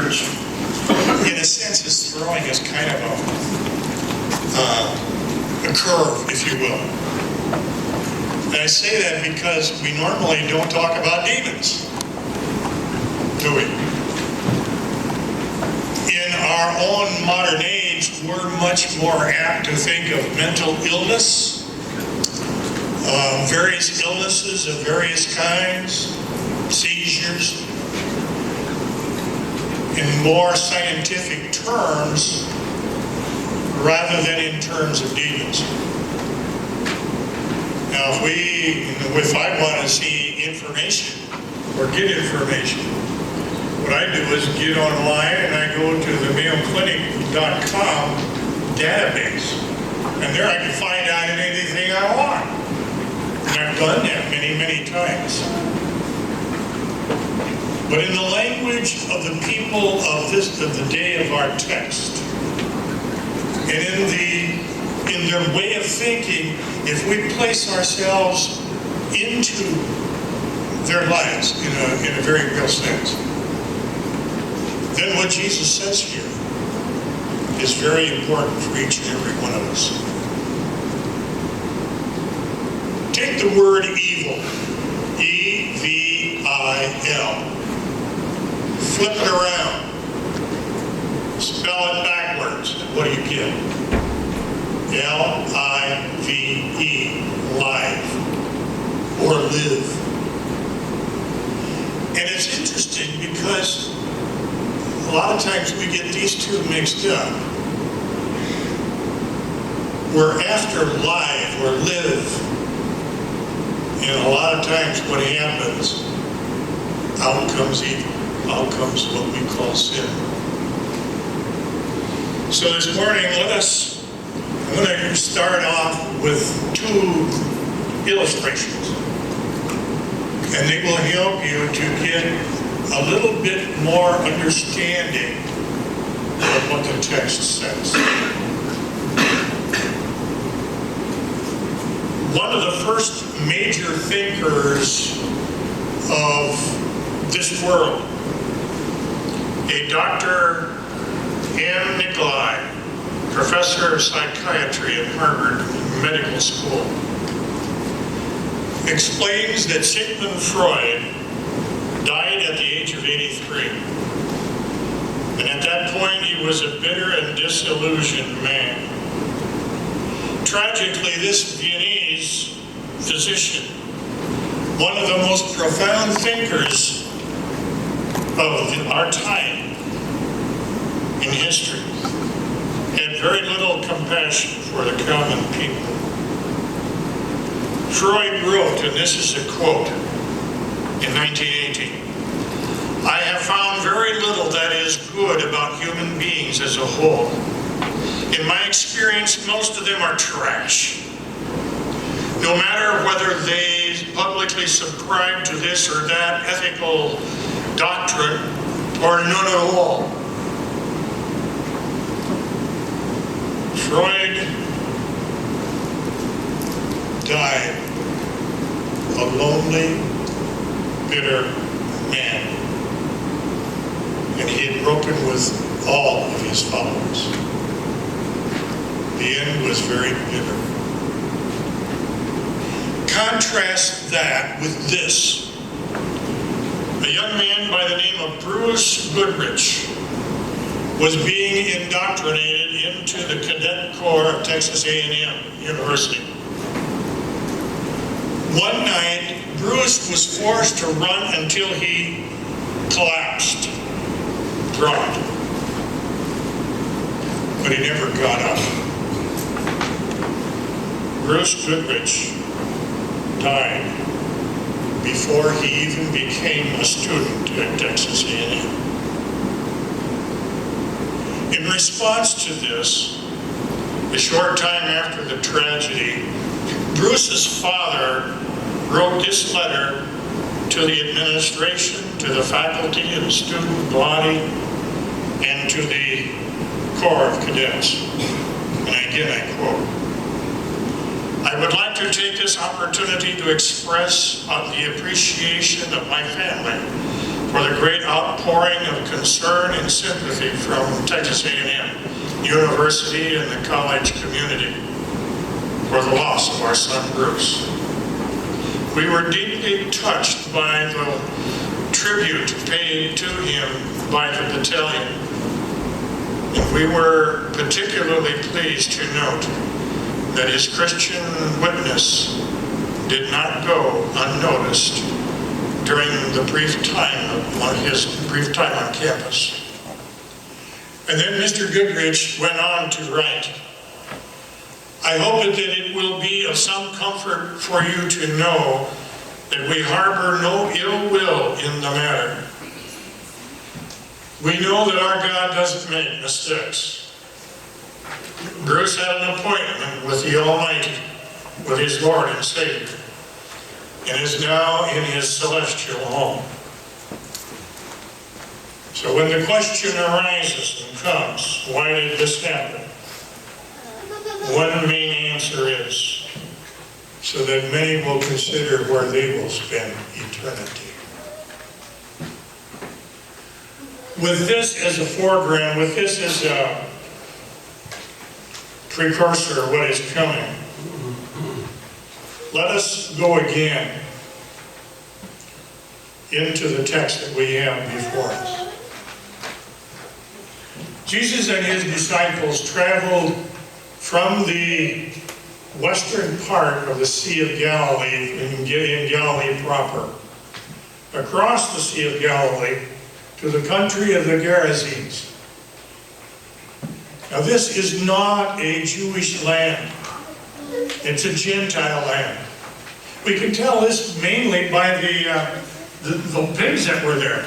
church, in a sense, is throwing us kind of a curve, if you will. And I say that because we normally don't talk about demons, do we? In our own modern age, we're much more apt to think of mental illness, various illnesses of various kinds, seizures, in more scientific terms rather than in terms of demons. Now, if I want to see information or get information, what I do is get online and I go to the MayoClinic.com database, and there I can find out anything I want. And I've done that many, many times. But in the language of the people of the day of our text, and in their way of thinking, if we place ourselves into their lives in a very real sense, then what Jesus says here is very important for each and every one of us. Take the word evil, E-V-I-L. Flip it around. Spell it backwards. And what do you get? L-I-V-E. Live. Or live. And it's interesting because a lot of times we get these two mixed up. We're after live or live. And a lot of times what happens, out comes evil. Out comes what we call sin. So this morning, I'm going to start off with two illustrations. And they will help you to get a little bit more understanding of what the text says. One of the first major thinkers of this world, a Dr. M. Nicolai, professor of psychiatry at Harvard Medical School, explains that Sigmund Freud died at the age of 83. And at that point, he was a bitter and disillusioned man. Tragically, this Viennese physician, one of the most profound thinkers of our time in history, had very little compassion for the common people. Freud wrote, and this is a quote, in 1918, "I have found very little that is good about human beings as a whole. In my experience, most of them are trash. No matter whether they publicly subscribe to this or that ethical doctrine, or none at all." Freud died a lonely, bitter man, and he had broken with all of his followers. The end was very bitter. Contrast that with this. A young man by the name of Bruce Goodrich was being indoctrinated into the Cadet Corps of Texas A&M University. One night, Bruce was forced to run until he collapsed, dropped. But he never got up. Bruce Goodrich died before he even became a student at Texas A&M. In response to this, a short time after the tragedy, Bruce's father wrote this letter to the administration, to the faculty and the student body, and to the Corps of Cadets. And again, I quote, "I would like to take this opportunity to express the appreciation of my family for the great outpouring of concern and sympathy from Texas A&M University and the college community for the loss of our son Bruce. We were deeply touched by the tribute paid to him by the battalion. And we were particularly pleased to note that his Christian witness did not go unnoticed during the his brief time on campus. And then Mr. Goodrich went on to write, I hope that it will be of some comfort for you to know that we harbor no ill will in the matter. We know that our God doesn't make mistakes. Bruce had an appointment with the Almighty, with his Lord and Savior, and is now in his celestial home. So when the question arises and comes, why did this happen? One main answer is, so that many will consider where they will spend eternity. With this as a foreground, with this as a precursor of what is coming, let us go again into the text that we have before us. Jesus and his disciples traveled from the western part of the Sea of Galilee, in Galilee proper, across the Sea of Galilee to the country of the Gerasenes. Now this is not a Jewish land. It's a Gentile land. We can tell this mainly by the pigs that were there.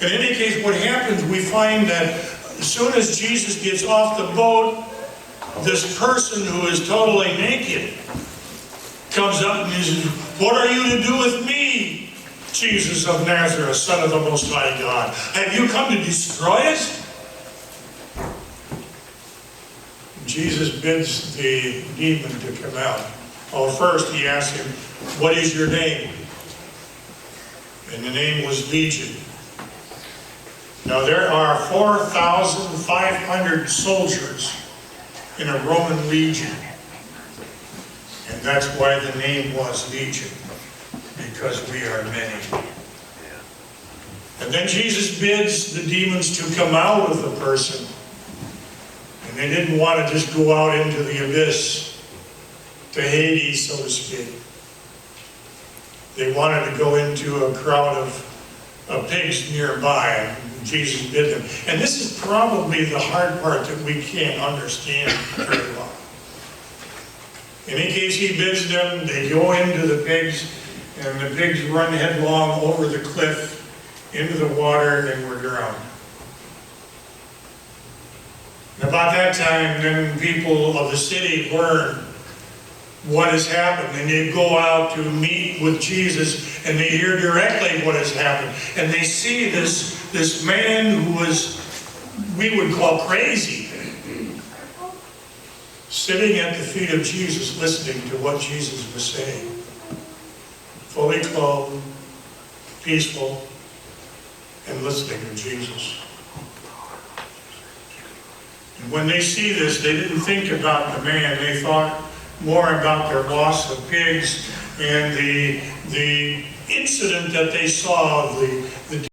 In any case, what happens, we find that as soon as Jesus gets off the boat, this person who is totally naked comes up and he says, what are you to do with me, Jesus of Nazareth, Son of the Most High God? Have you come to destroy us? Jesus bids the demon to come out. Well, first he asks him, what is your name? And the name was Legion. Now there are 4,500 soldiers in a Roman legion. And that's why the name was Legion, because we are many. And then Jesus bids the demons to come out of the person. And they didn't want to just go out into the abyss, to Hades, so to speak. They wanted to go into a crowd of pigs nearby, and Jesus bid them. And this is probably the hard part that we can't understand very well. In any case, he bids them, they go into the pigs, and the pigs run headlong over the cliff into the water and were drowned. And about that time, then people of the city learn what has happened, and they go out to meet with Jesus, and they hear directly what has happened, and they see this man who was, we would call crazy, sitting at the feet of Jesus, listening to what Jesus was saying, fully clothed, peaceful, and listening to Jesus. And when they see this, they didn't think about the man. They thought more about their loss of pigs and the incident that they saw, the